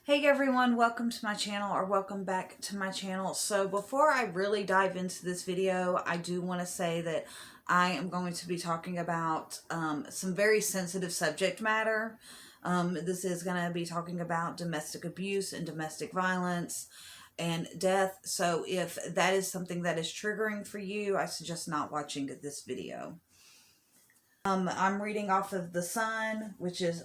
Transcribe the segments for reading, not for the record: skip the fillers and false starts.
Hey everyone, welcome to my channel, or welcome back to my channel. So before I really dive into this video, I do want to say that I am going to be talking about some very sensitive subject matter. This is going to be talking about domestic abuse and domestic violence and death. So if that is something that is triggering for you, I suggest not watching this video. I'm reading off of The Sun, which is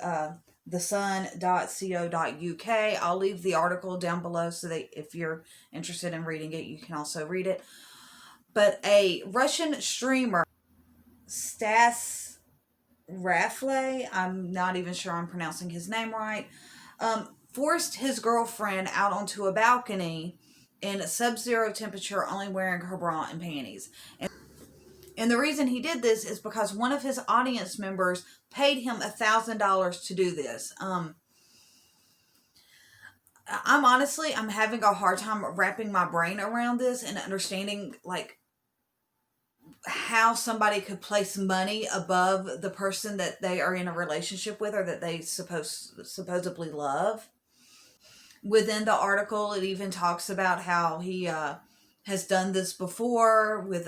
thesun.co.uk. I'll leave the article down below so that if you're interested in reading it, you can also read it. But a Russian streamer, Stas Rafley, I'm not even sure I'm pronouncing his name right, forced his girlfriend out onto a balcony in sub-zero temperature, only wearing her bra and panties. And the reason he did this is because one of his audience members paid him $1,000 to do this. I'm having a hard time wrapping my brain around this and understanding like how somebody could place money above the person that they are in a relationship with or that they supposedly love. Within the article, it even talks about how he has done this before with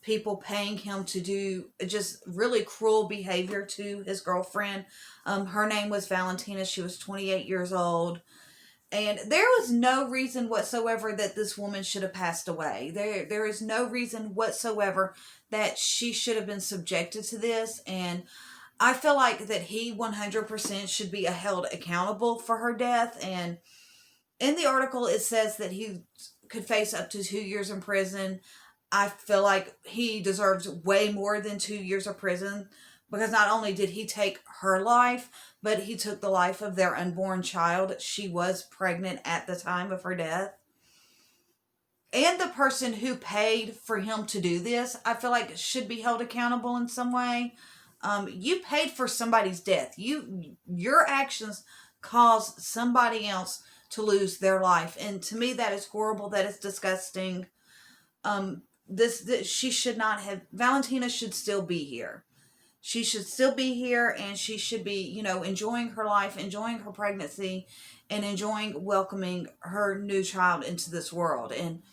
people paying him to do just really cruel behavior to his girlfriend. Her name was Valentina. She was 28 years old. And there was no reason whatsoever that this woman should have passed away. There is no reason whatsoever that she should have been subjected to this. And I feel like that he 100% should be held accountable for her death. And in the article, it says that he could face up to 2 years in prison. I feel like he deserves way more than 2 years of prison because not only did he take her life, but he took the life of their unborn child. She was pregnant at the time of her death. And the person who paid for him to do this, I feel like should be held accountable in some way. You paid for somebody's death. Your actions caused somebody else to lose their life, and to me that is horrible. That is disgusting. This she should not have. Valentina should still be here. She should still be here, and she should be, enjoying her life, enjoying her pregnancy, and enjoying welcoming her new child into this world. And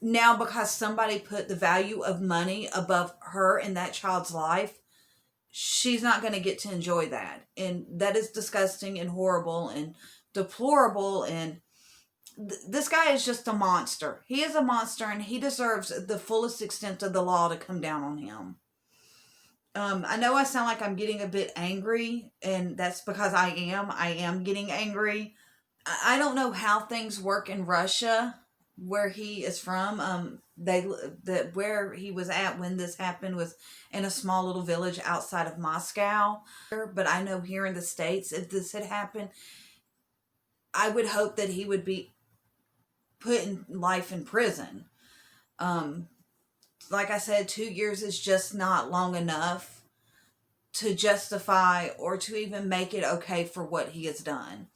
now, because somebody put the value of money above her and that child's life, she's not going to get to enjoy that. And that is disgusting and horrible and deplorable. And this guy is just a monster. He is a monster, and he deserves the fullest extent of the law to come down on him. I know I sound like I'm getting a bit angry, and that's because I am getting angry. I don't know how things work in Russia, where he is from. Where he was at when this happened was in a small little village outside of Moscow. But I know here in the States, if this had happened, I would hope that he would be put in life in prison. Like I said, 2 years is just not long enough to justify or to even make it okay for what he has done.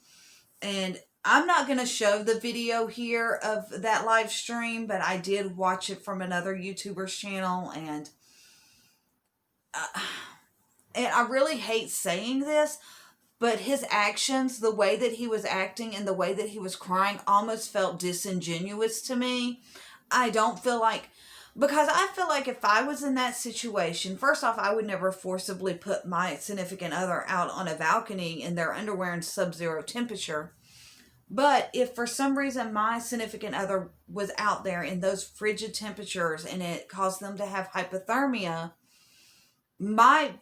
And I'm not going to show the video here of that live stream, but I did watch it from another YouTuber's channel, and I really hate saying this, but his actions, the way that he was acting and the way that he was crying almost felt disingenuous to me. I don't feel like, because I feel like if I was in that situation, first off, I would never forcibly put my significant other out on a balcony in their underwear in sub-zero temperature. But if for some reason my significant other was out there in those frigid temperatures and it caused them to have hypothermia, my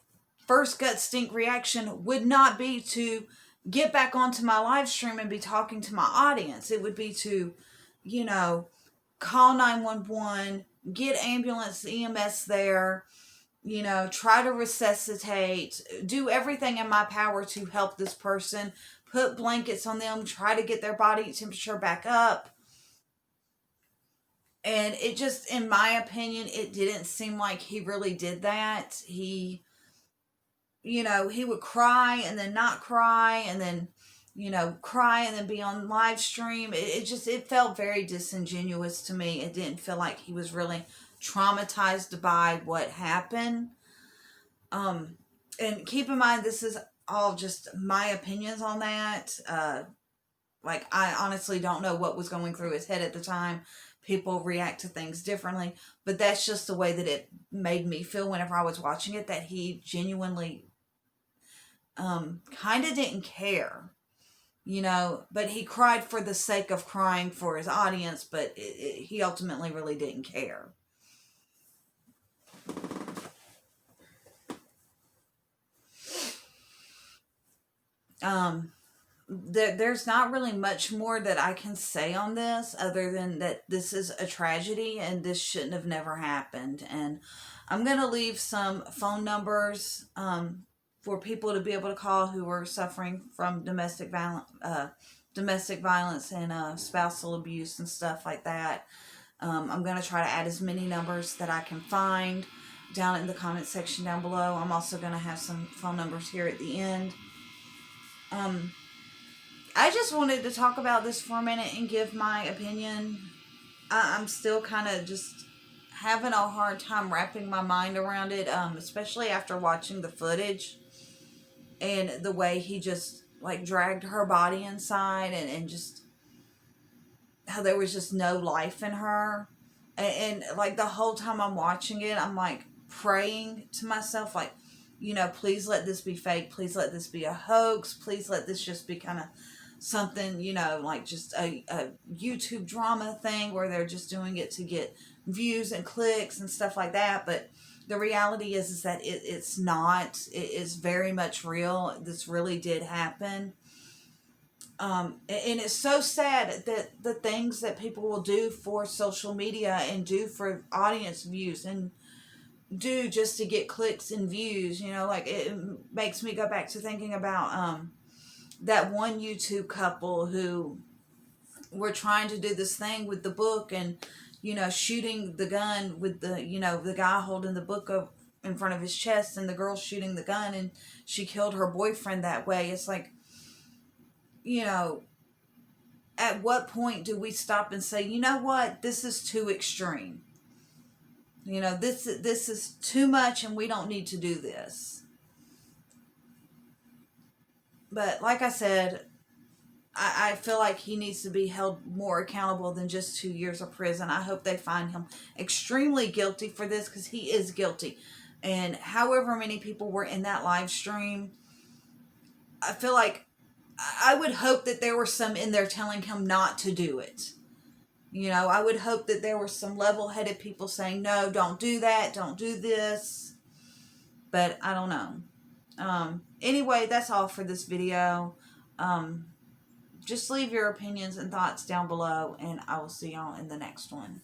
first gut stink reaction would not be to get back onto my live stream and be talking to my audience. It would be to, call 911, get ambulance, EMS there, try to resuscitate, do everything in my power to help this person, put blankets on them, try to get their body temperature back up. And it just, in my opinion, it didn't seem like he really did that. He would cry and then not cry and then, cry and then be on live stream. It felt very disingenuous to me. It didn't feel like he was really traumatized by what happened. And keep in mind, this is all just my opinions on that. Like, I honestly don't know what was going through his head at the time. People react to things differently, but that's just the way that it made me feel whenever I was watching it, that he genuinely kind of didn't care, but he cried for the sake of crying for his audience, but he ultimately really didn't care. There's not really much more that I can say on this other than that this is a tragedy and this shouldn't have never happened. And I'm going to leave some phone numbers for people to be able to call who are suffering from domestic violence and spousal abuse and stuff like that. I'm going to try to add as many numbers that I can find down in the comment section down below. I'm also going to have some phone numbers here at the end. I just wanted to talk about this for a minute and give my opinion. I'm still kind of just having a hard time wrapping my mind around it, especially after watching the footage and the way he just like dragged her body inside, and just how there was just no life in her. And like the whole time I'm watching it, I'm like praying to myself, like, please let this be fake. Please let this be a hoax. Please let this just be kind of something, like just a YouTube drama thing where they're just doing it to get views and clicks and stuff like that. But the reality is that it's not. It is very much real. This really did happen. And it's so sad that the things that people will do for social media and do for audience views and do just to get clicks and views, like it makes me go back to thinking about that one YouTube couple who were trying to do this thing with the book and, shooting the gun with the guy holding the book up in front of his chest and the girl shooting the gun, and she killed her boyfriend that way. It's like, at what point do we stop and say, you know what, this is too extreme? This is too much and we don't need to do this. But like I said, I feel like he needs to be held more accountable than just 2 years of prison. I hope they find him extremely guilty for this, because he is guilty. And however many people were in that live stream, I feel like I would hope that there were some in there telling him not to do it. I would hope that there were some level-headed people saying, no, don't do that, don't do this. But I don't know. Anyway, that's all for this video. Just leave your opinions and thoughts down below, and I will see y'all in the next one.